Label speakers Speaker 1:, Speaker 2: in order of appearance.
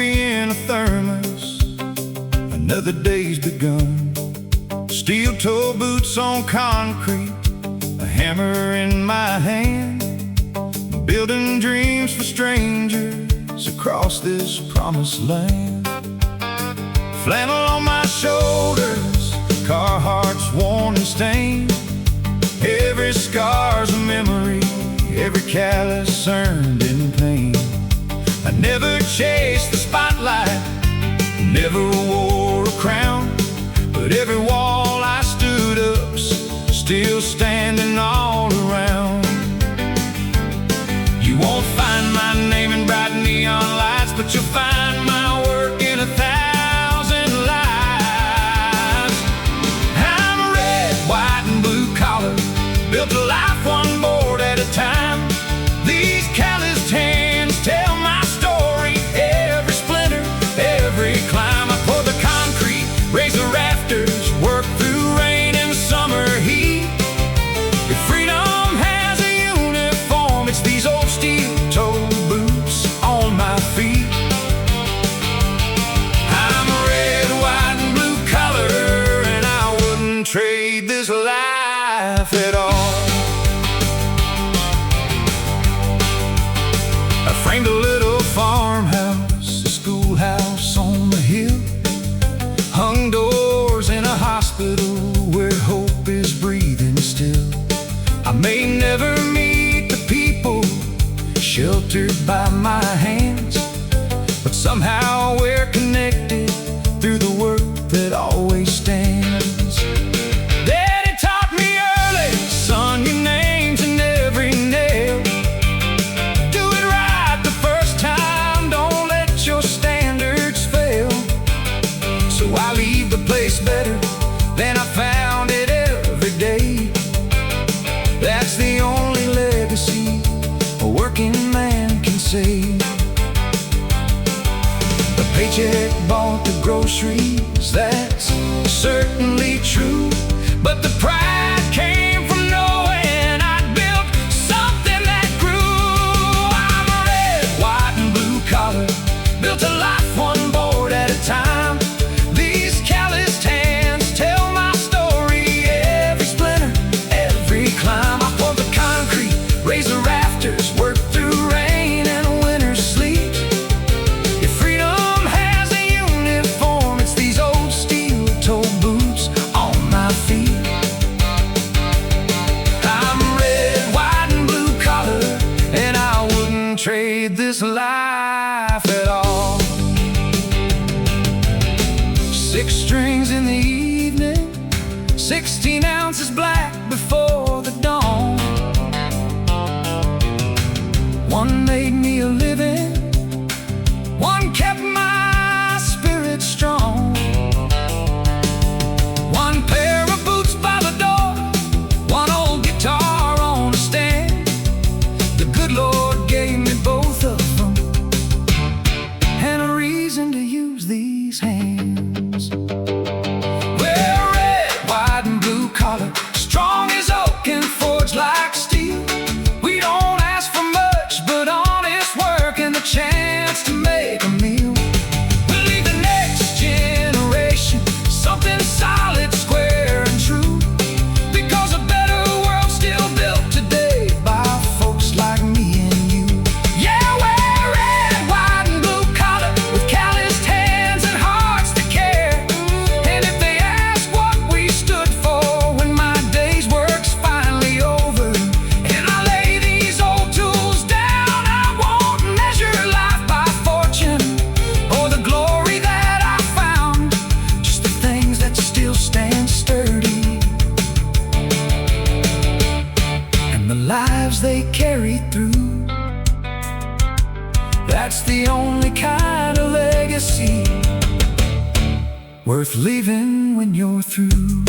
Speaker 1: coffee in a thermos, another day's begun. Steel-toe boots on concrete, a hammer in my hand, building dreams for strangers across this promised land. Flannel on my shoulders, Carhartt's worn and stained. Every scar's a memory, every callus earned in pain. I never chased the spotlight, never wore a crown, but every wall I stood up's still standing all around. You won't find my name in bright neon lights, but you'll find my work in 1,000 lives. I'm a red, white, and blue collar, built a life one board at a time. These calloused hands tell my story, every splinter, every climb. I pour the concrete, raise the rafters, work through rain and summer heat. If freedom has a uniform, it's these old steel-toe boots on my feet. I'm a red, white, and blue collar, and I wouldn't trade this life at all. I framed a little farmhouse, a schoolhouse on the hill, hung doors in a hospital where hope is breathing still. I may never meet the people sheltered by my hands, but somehow we're connected through the work that always stands. Daddy taught me early, son, your name's in every nail. Do it right the first time, don't let your standards fail. So I leave the place better than I found it every day. That's the only legacy a working man can say. The paycheck bought the groceries, that's certainly true, but the pride came from knowing I'd built something that grew. I'm a red, white, and blue collar, built a life one board at a time. These calloused hands tell my story, every splinter, every climb. I pour the concrete, raise the rafters, work through rain and winter sleet. If freedom has a uniform, it's these old steel-toe boots on my feet. I'm red, white, and blue collar, and I wouldn't trade this life at all. 6 strings in the evening, 16 ounces black before the dawn. One made me a living, one kept my spirit strong. One pair of boots by the door, one old guitar on a stand. The good Lord gave me both of them, and a reason to use these hands. We're red, white, and blue collar, strong as oak and forged like steel. We don't ask for much, but honest work and the chance to make a meal. We'll leave the next generation something solid, square, and true, because a better world's still built today by folks like me and you. Yeah, we're red, white, and blue collar, with calloused hands and hearts that care. And if they ask what we stood for when my day's work's finally over, and I lay these old tools down, I won't measure life by fortune or the glory that I found, just the things that still stand sturdy, and the lives they carry through. That's the only kind of legacy worth leaving when you're through.